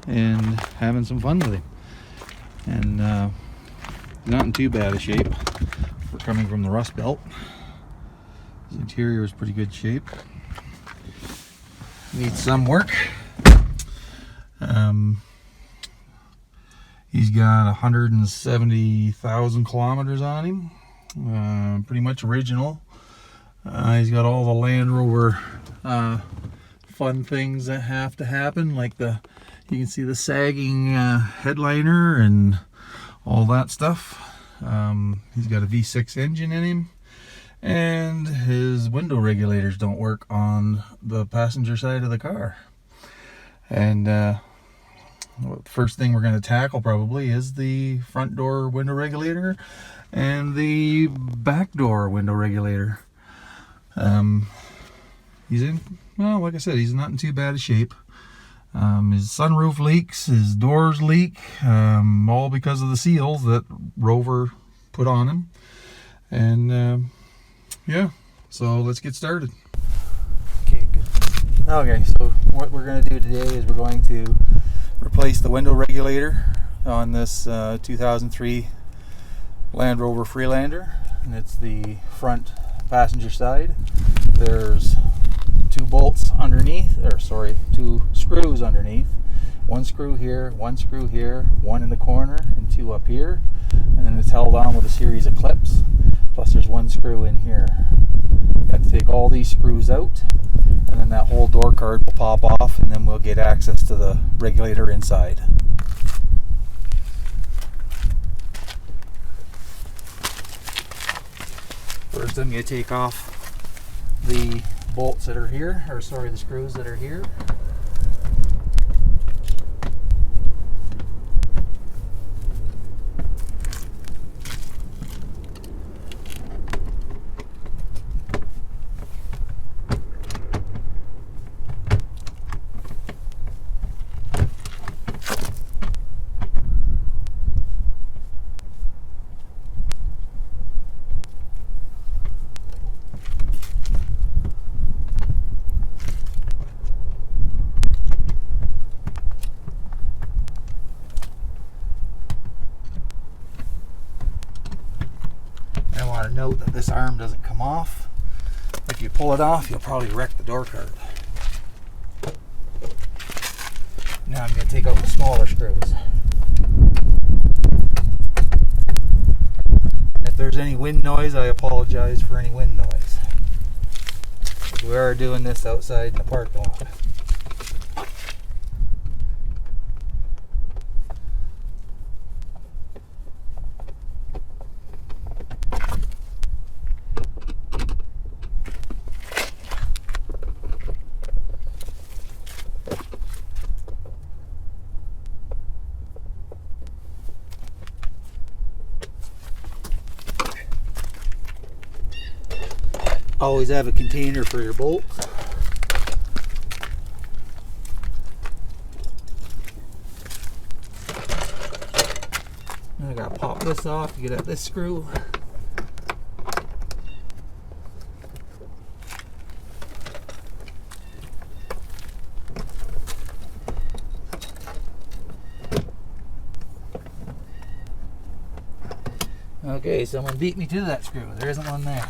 and having some fun with him. And not in too bad a shape for coming from the Rust Belt. His interior is pretty good shape. Needs some work. He's got 170,000 kilometers on him. Pretty much original. He's got all the Land Rover fun things that have to happen, like you can see the sagging headliner and all that stuff. He's got a V6 engine in him, and his window regulators don't work on the passenger side of the car. And the first thing we're going to tackle probably is the front door window regulator and the back door window regulator. He's in, well, like I said, he's not in too bad a shape. His sunroof leaks, his doors leak, all because of the seals that Rover put on him. And yeah, so let's get started. Okay, good. Okay, so what we're going to do today is we're going to replace the window regulator on this 2003 Land Rover Freelander, and it's the front passenger side. There's two bolts underneath, or sorry, two screws underneath. One screw here, one screw here, one in the corner, and two up here. And then it's held on with a series of clips. Plus there's one screw in here. You have to take all these screws out, and then that whole door card will pop off, and then we'll get access to the regulator inside. First I'm going to take off the bolts that are here, or sorry, the screws that are here. Note that this arm doesn't come off. If you pull it off, you'll probably wreck the door card. Now I'm going to take out the smaller screws. If there's any wind noise, I apologize for any wind noise. We are doing this outside in the parking lot. Always have a container for your bolts. I gotta pop this off to get at this screw. Okay, someone beat me to that screw. There isn't one there.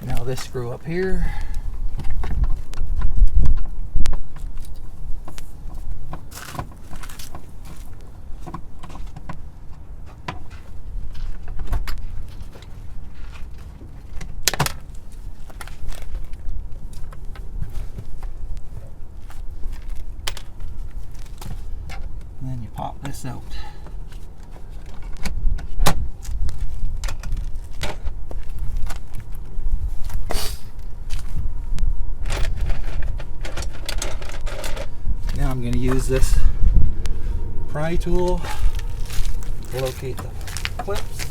Now this screw up here. And then you pop this out. Now I'm going to use this pry tool to locate the clips.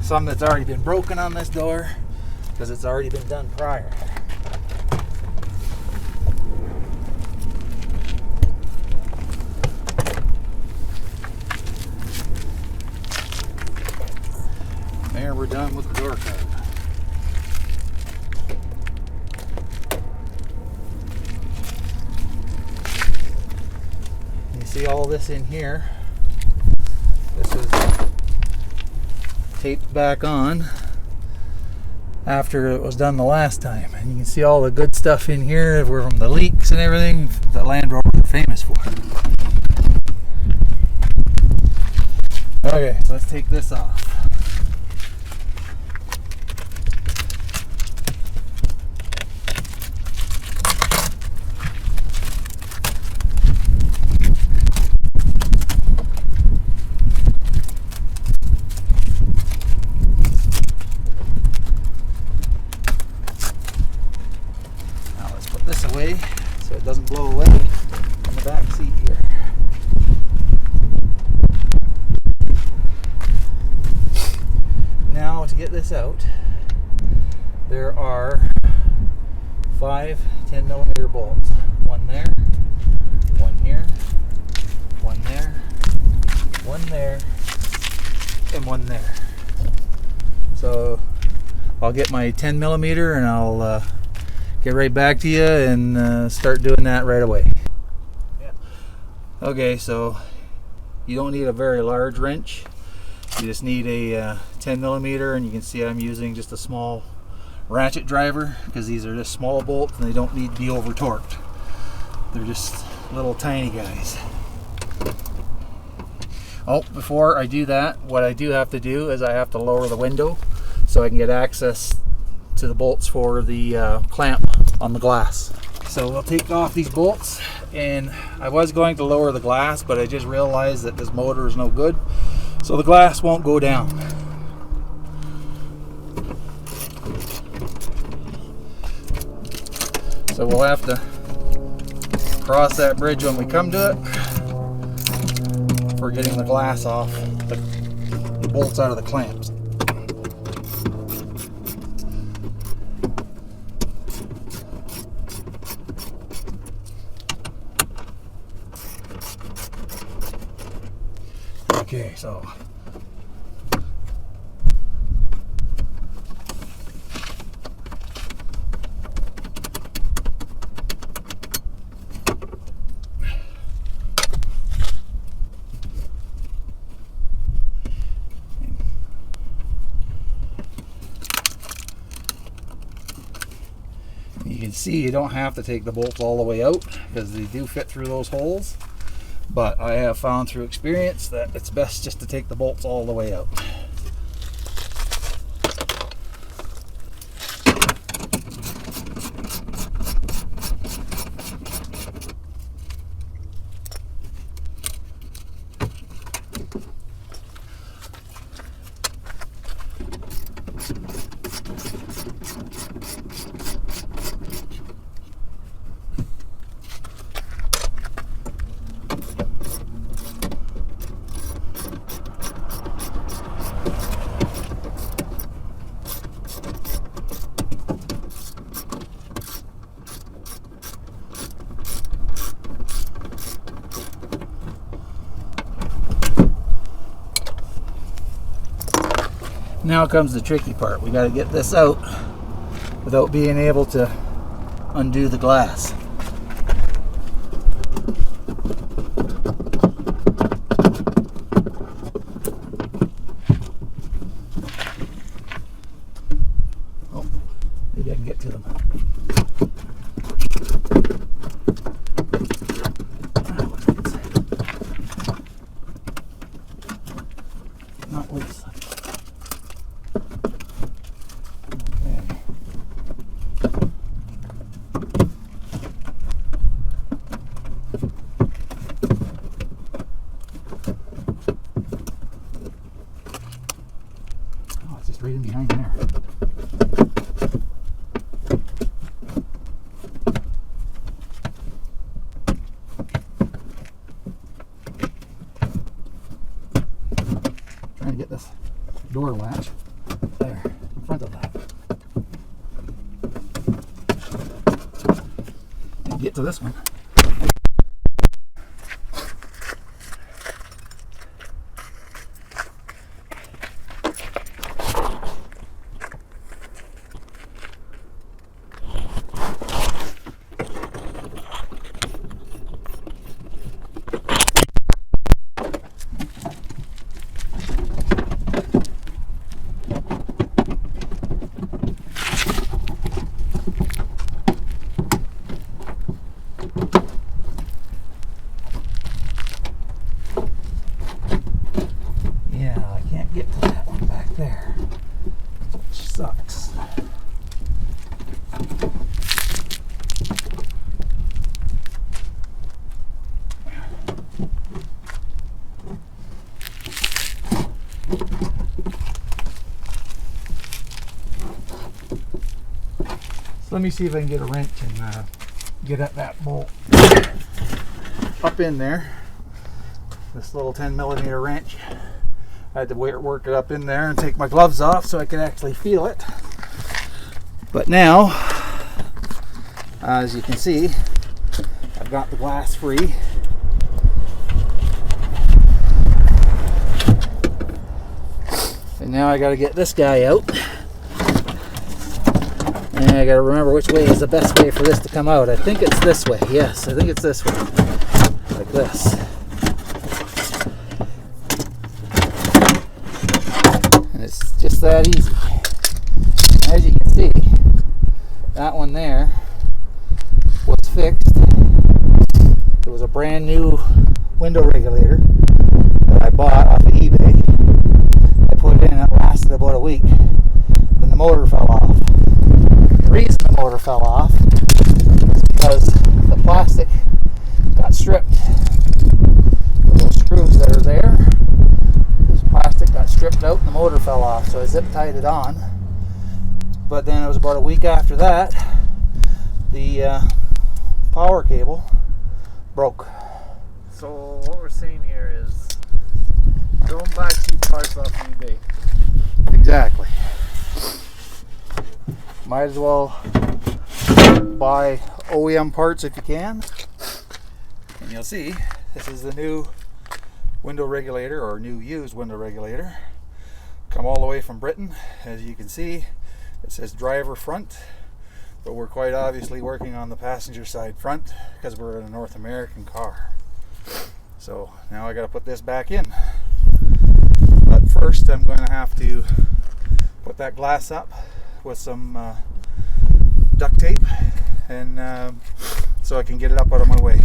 some that's already been broken on this door because it's already been done prior. There, we're done with the door card. You see all this in here. This is taped back on after it was done the last time. And you can see all the good stuff in here from the leaks and everything that Land Rover are famous for. Okay, so let's take this off. This away so it doesn't blow away on the back seat here. Now to get this out, there are 5 10mm bolts. One there, one here, one there, one there, and one there. So I'll get my 10mm and I'll get right back to you and start doing that right away. Yeah. Okay, so you don't need a very large wrench. You just need a 10mm, and you can see I'm using just a small ratchet driver because these are just small bolts and they don't need to be over torqued. They're just little tiny guys. Oh, before I do that, what I do have to do is I have to lower the window so I can get access to the bolts for the clamp on the glass. So we'll take off these bolts, and I was going to lower the glass, but I just realized that this motor is no good, so the glass won't go down. So we'll have to cross that bridge when we come to it for getting the glass off the bolts out of the clamps. Okay, so you can see you don't have to take the bolts all the way out because they do fit through those holes. But I have found through experience that it's best just to take the bolts all the way out. Now comes the tricky part. We got to get this out without being able to undo the glass. Oh, maybe I can get to them. Not loose. Right in behind there. Trying to get this door latch to this one. Let me see if I can get a wrench and get at that bolt up in there. This little 10mm wrench. I had to work it up in there and take my gloves off so I could actually feel it. But now, as you can see, I've got the glass free. And now I got to get this guy out. And I gotta remember which way is the best way for this to come out. I think it's this way. Yes, I think it's this way. Like this. And it's just that easy. As you can see, that one there was fixed. It was a brand new window regulator that I bought off of eBay. I put it in, it lasted about a week. Then the motor fell off. The reason the motor fell off is because the plastic got stripped. Those screws that are there, this plastic got stripped out and the motor fell off, so I zip tied it on. But then it was about a week after that, the power cable broke. So what we're saying here is don't buy cheap parts off eBay. Exactly. Might as well buy OEM parts if you can. And you'll see, this is the new window regulator, or new used window regulator. Come all the way from Britain. As you can see, it says driver front, but we're quite obviously working on the passenger side front because we're in a North American car. So now I got to put this back in. But first I'm going to have to put that glass up with some duct tape, and so I can get it up out of my way.